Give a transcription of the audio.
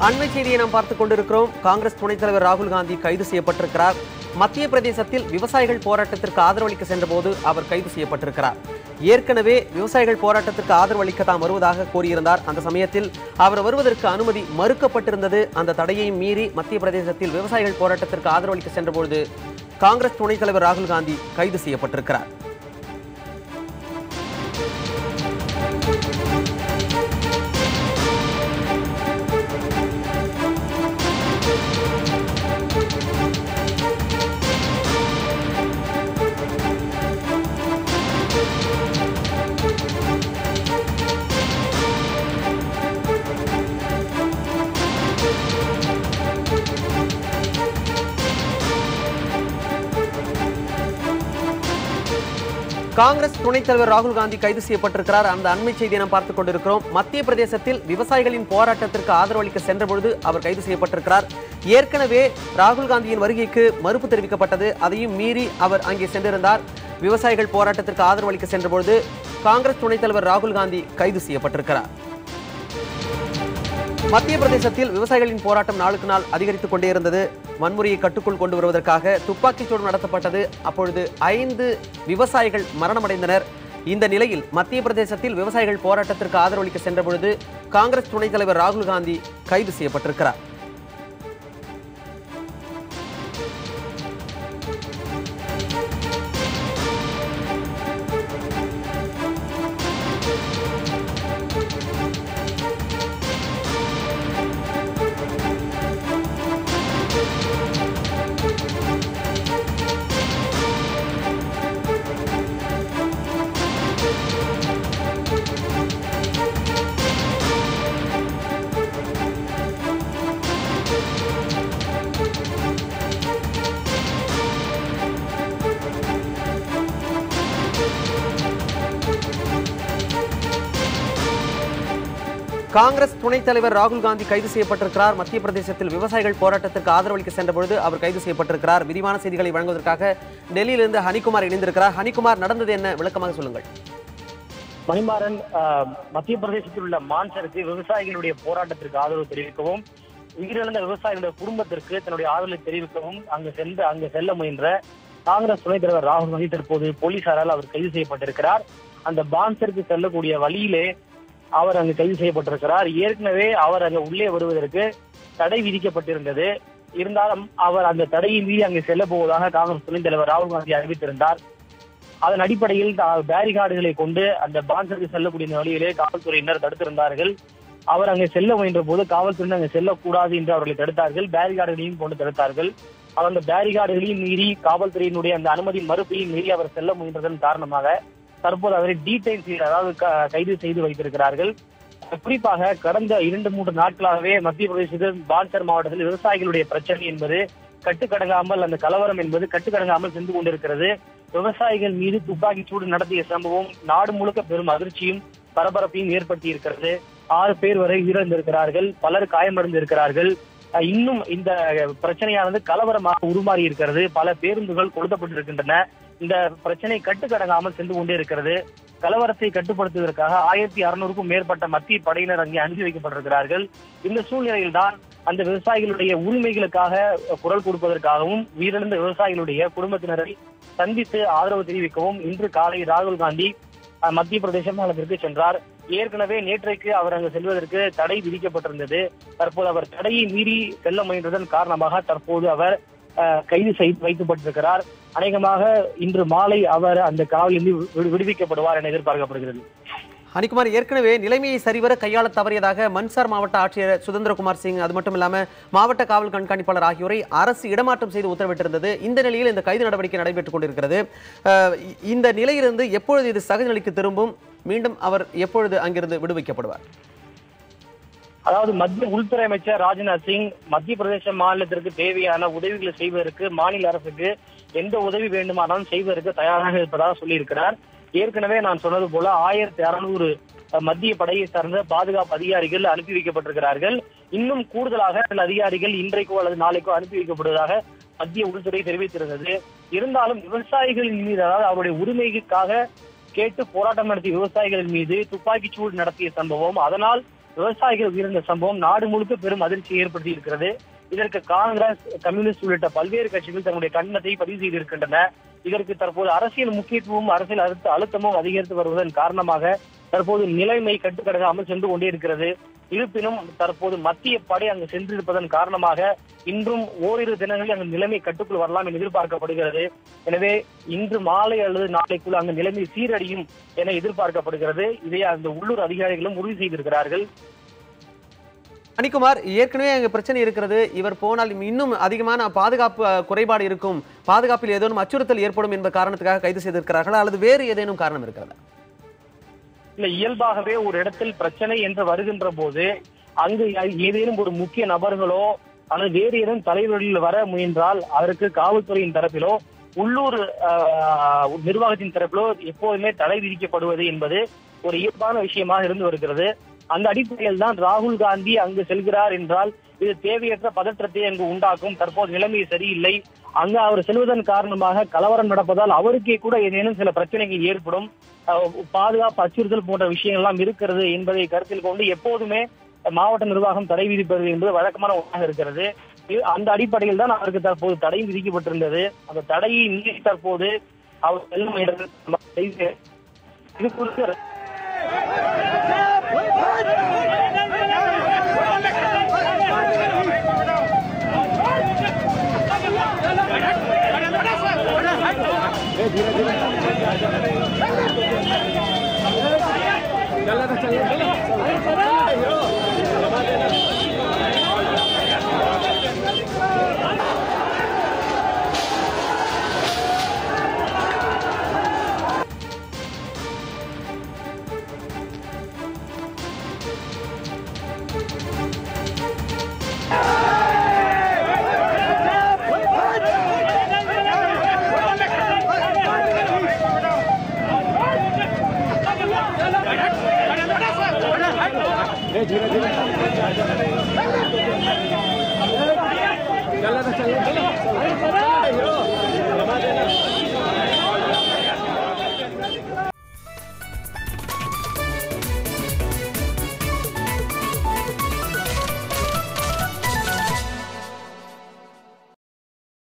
அண்மை செய்தியை நாம் பார்த்துக் கொண்டிருக்கிறோம். காங்கிரஸ் துணைத் தலைவர் ராகுல் காந்தி கைது செய்யப்பட்டிருக்கிறார். மத்திய பிரதேசத்தில் விவசாயிகள் போராட்டத்திற்கு ஆதரவளிக்க சென்றபோது அவர் கைது செய்யப்பட்டிருக்கிறார். ஏற்கனவே விவசாயிகள் போராட்டத்திற்கு ஆதரவளிக்க தாம் வருவதாக கூறியிருந்தார். அந்த சமயத்தில் அவர் வருவதற்கு அனுமதி மறுக்கப்பட்டிருந்தது. அந்த தடையை மீறி மத்திய பிரதேசத்தில் விவசாயிகள் போராட்டத்திற்கு ஆதரவளிக்க சென்றபோது காங்கிரஸ் துணைத் தலைவர் ராகுல் காந்தி கைது செய்யப்பட்டிருக்கிறார். காங்கிரஸ் துணைத் தலைவர் ராகுல் காந்தி கைது செய்யப்பட்டிருக்கிறார். அந்த அண்மை செய்தியை நாம் பார்த்துக் கொண்டிருக்கிறோம். மத்திய பிரதேசத்தில் விவசாயிகளின் போராட்டத்திற்கு ஆதரவளிக்க சென்ற பொழுது அவர் கைது செய்யப்பட்டிருக்கிறார். ஏற்கனவே ராகுல் காந்தியின் வருகைக்கு மறுப்பு தெரிவிக்கப்பட்டது. அதையும் மீறி அவர் அங்கே சென்றிருந்தார். விவசாயிகள் போராட்டத்திற்கு ஆதரவளிக்க சென்ற பொழுது காங்கிரஸ் துணைத் தலைவர் ராகுல் காந்தி கைது செய்யப்பட்டிருக்கிறார். மத்திய பிரதேசத்தில் விவசாயிகளின் போராட்டம் நாளுக்கு நாள் அதிகரித்துக் கொண்டே இருந்தது. வன்முறையை கட்டுக்குள் கொண்டு வருவதற்காக துப்பாக்கிச்சூடு நடத்தப்பட்டது. அப்பொழுது 5 விவசாயிகள் மரணமடைந்தனர். இந்த நிலையில் மத்திய பிரதேசத்தில் விவசாயிகள் போராட்டத்திற்கு ஆதரவளிக்க சென்ற பொழுது காங்கிரஸ் துணைத் தலைவர் ராகுல் காந்தி கைது செய்யப்பட்டிருக்கிறார். காங்கிரஸ் துணைத் தலைவர் ராகுல் காந்தி கைது செய்யப்பட்டிருக்கிறார். மத்திய பிரதேசத்தில் விவசாயிகள் போராட்டத்திற்கு ஆதரவளிக்க சென்ற பொழுது அவர் கைது செய்யப்பட்டிருக்கிறார். விரிவான செய்திகளை வழங்குவதற்காக டெல்லியிலிருந்து ஹனிகுமார் இணைந்திருக்கிறார். ஹனிகுமார், நடந்தது என்ன, விளக்கமாக சொல்லுங்கள். மணிமாறன், மத்திய பிரதேசத்தில் உள்ள மான்சருக்கு விவசாயிகளுடைய போராட்டத்திற்கு ஆதரவு தெரிவிக்கவும், உயிரிழந்த விவசாயிகளுடைய குடும்பத்திற்கு தன்னுடைய ஆதரவை தெரிவிக்கவும் அங்கு செல்ல முயன்ற காங்கிரஸ் துணைத் தலைவர் ராகுல் காந்தி தற்போது போலீசாரால் அவர் கைது செய்யப்பட்டிருக்கிறார். அந்த பான்சருக்கு செல்லக்கூடிய வழியிலே அவர் அங்கு கைது செய்யப்பட்டிருக்கிறார். ஏற்கனவே அவர் அங்கு உள்ளே வருவதற்கு தடை விதிக்கப்பட்டிருந்தது. இருந்தாலும் அவர் அந்த தடையை மீறி அங்கு செல்ல போவதாக காங்கிரஸ் துணைத் தலைவர் ராகுல் காந்தி அறிவித்திருந்தார். அதன் அடிப்படையில் பேரிகார்டுகளை கொண்டு அந்த பான்சருக்கு செல்லக்கூடிய வழியிலே காவல்துறையினர் தடுத்திருந்தார்கள். அவர் அங்கே செல்ல முயன்ற போது காவல்துறையினர் அங்கு செல்லக்கூடாது என்று அவர்களை தடுத்தார்கள். பேரிகார்டுகளையும் கொண்டு தடுத்தார்கள். அந்த பேரிகார்டுகளையும் மீறி, காவல்துறையினுடைய அந்த அனுமதி மறுப்பையும் மீறி அவர் செல்ல முயன்றதன் காரணமாக தற்போது அவரை டீடைன் செய்து, அதாவது கைது செய்து வைத்திருக்கிறார்கள். குறிப்பாக கடந்த 2-3 நாட்களாகவே மத்திய பிரதேசத்தில் பான்சர் மாவட்டத்தில் விவசாயிகளுடைய பிரச்சனை என்பது கட்டுக்கடங்காமல், அந்த கலவரம் என்பது கட்டுக்கடங்காமல் சென்று கொண்டிருக்கிறது. விவசாயிகள் மீது துப்பாக்கி சூடு நடத்திய சம்பவம் நாடு முழுக்க பெரும் அதிர்ச்சியும் பரபரப்பையும் ஏற்படுத்தி இருக்கிறது. 6 பேர் வரை உயிரிழந்திருக்கிறார்கள், பலர் காயமடைந்திருக்கிறார்கள். இன்னும் இந்த பிரச்சனையானது கலவரமாக உருமாறி இருக்கிறது. பல பேருந்துகள் கொளுத்தப்பட்டிருக்கின்றன. இந்த பிரச்சனை கட்டுக்கடங்காமல் சென்று கொண்டே இருக்கிறது. கலவரத்தை கட்டுப்படுத்துவதற்காக 1600க்கும் மேற்பட்ட மத்திய படையினர் அங்கே அனுப்பி வைக்கப்பட்டிருக்கிறார்கள். இந்த சூழ்நிலையில் தான் அந்த விவசாயிகளுடைய உரிமைகளுக்காக குரல் கொடுப்பதற்காகவும் உயிரிழந்த விவசாயிகளுடைய குடும்பத்தினரை சந்தித்து ஆதரவு தெரிவிக்கவும் இன்று காலை ராகுல் காந்தி மத்திய பிரதேச மாநிலத்திற்கு சென்றார். ஏற்கனவே நேற்றைக்கு அவர் அங்கு செல்வதற்கு தடை விதிக்கப்பட்டிருந்தது. தற்போது அவர் தடையை மீறி செல்ல முயன்றதன் காரணமாக தற்போது அவர் கைது செய்து வைக்கப்பட்டிருக்கிறார். அநேகமாக இன்று மாலை அவர் அந்த காவலிலிருந்து விடுவிக்கப்படுவார் என எதிர்பார்க்கப்படுகிறது. ஹனிகுமார், ஏற்கனவே நிலைமையை சரிவர கையாள தவறியதாக மன்சார் மாவட்ட ஆட்சியர் சுதந்திரகுமார் சிங், அது மட்டும் இல்லாமல் மாவட்ட காவல் கண்காணிப்பாளர் ஆகியோரை அரசு இடமாற்றம் செய்து உத்தரவிட்டிருந்தது. இந்த நிலையில் இந்த கைது நடவடிக்கை நடைபெற்றுக் கொண்டிருக்கிறது. இந்த நிலையிலிருந்து எப்பொழுது இது சகஜ நிலைக்கு திரும்பும்? மீண்டும் அவர் எப்பொழுது அங்கிருந்து விடுவிக்கப்படுவார்? அதாவது மத்திய உள்துறை அமைச்சர் ராஜ்நாத் சிங் மத்திய பிரதேச மாநிலத்திற்கு தேவையான உதவிகளை செய்வதற்கு, மாநில அரசுக்கு எந்த உதவி வேண்டுமானாலும் செய்வதற்கு தயாராக இருப்பதாக சொல்லியிருக்கிறார். ஏற்கனவே நான் சொன்னது போல 1600 மத்திய படையை சார்ந்த பாதுகாப்பு அதிகாரிகள் அனுப்பி வைக்கப்பட்டிருக்கிறார்கள். இன்னும் கூடுதலாக சில அதிகாரிகள் இன்றைக்கோ அல்லது நாளைக்கோ அனுப்பி வைக்கப்படுவதாக மத்திய உள்துறை தெரிவித்திருந்தது. இருந்தாலும் விவசாயிகளின் மீது, அதாவது அவருடைய உரிமைக்காக கேட்டு போராட்டம் நடத்திய விவசாயிகளின் மீது துப்பாக்கிச்சூடு நடத்திய சம்பவம், அதனால் விவசாயிகள் உயிரிழந்த சம்பவம் நாடு முழுக்க பெரும் அதிர்ச்சியை ஏற்படுத்தி இருக்கிறது. இதற்கு காங்கிரஸ், கம்யூனிஸ்ட் உள்ளிட்ட பல்வேறு கட்சிகள் தங்களுடைய கண்டனத்தை பதிவு செய்திருக்கின்றன. இதற்கு தற்போது அரசியல் முக்கியத்துவம், அரசியல் அழுத்தமும் அதிகரித்து வருவதன் காரணமாக தற்போது நிலைமை கட்டுக்கடங்காமல் சென்று கொண்டே இருக்கிறது. இருப்பினும் தற்போது மத்திய படை அங்கு சென்றிருப்பதன் காரணமாக இன்றும் ஓரிரு தினங்களில் அங்கு நிலைமை கட்டுக்குள் வரலாம் என எதிர்பார்க்கப்படுகிறது. எனவே இன்று மாலை அல்லது நாளைக்குள் அங்கு நிலைமை சீரடையும் என எதிர்பார்க்கப்படுகிறது. இதை அந்த உள்ளூர் அதிகாரிகளும் உறுதி செய்திருக்கிறார்கள். மணிக்குமார், ஏற்கனவே அங்க பிரச்சனை இருக்கிறது. இவர் போனால் இன்னும் அதிகமான பாதுகாப்பு குறைபாடு இருக்கும், பாதுகாப்பில் ஏதேனும் அச்சுறுத்தல் ஏற்படும் என்ப காரணத்துக்காக கைது செய்திருக்கிறார்களா அல்லது வேறு ஏதேனும் காரணம் இருக்கிறதா? இல்ல, இயல்பாகவே ஒரு இடத்தில் பிரச்சனை என்று வருகின்ற போது அங்கு ஏதேனும் ஒரு முக்கிய நபர்களோ அல்லது வேறு ஏதேனும் தலைவர்களில் வர முயன்றால் அதற்கு காவல்துறையின் தரப்பிலோ உள்ளூர் நிர்வாகத்தின் தரப்பிலோ எப்போதுமே தடை விதிக்கப்படுவது என்பது ஒரு இயல்பான விஷயமாக இருந்து வருகிறது. அந்த அடிப்படையில் தான் ராகுல் காந்தி அங்கு செல்கிறார் என்றால் இது தேவையற்ற பதற்றத்தை அங்கு உண்டாக்கும். தற்போது நிலைமை சரியில்லை, அங்கு அவர் செல்வதன் காரணமாக கலவரம் நடப்பதால் அவருக்கே கூட ஏதேனும் சில பிரச்சனைகள் ஏற்படும், பாதுகாப்பு அச்சுறுத்தல் போன்ற விஷயங்கள் எல்லாம் இருக்கிறது என்பதை கருத்தில் கொண்டு எப்போதுமே மாவட்ட நிர்வாகம் தடை விதிப்பது என்பது வழக்கமான ஒன்றாக இருக்கிறது. அந்த அடிப்படையில் தான் அவருக்கு தற்போது தடை விதிக்கப்பட்டிருந்தது. அந்த தடையை மீறி தற்போது அவர் செல்லும் இது குறித்து धीरे धीरे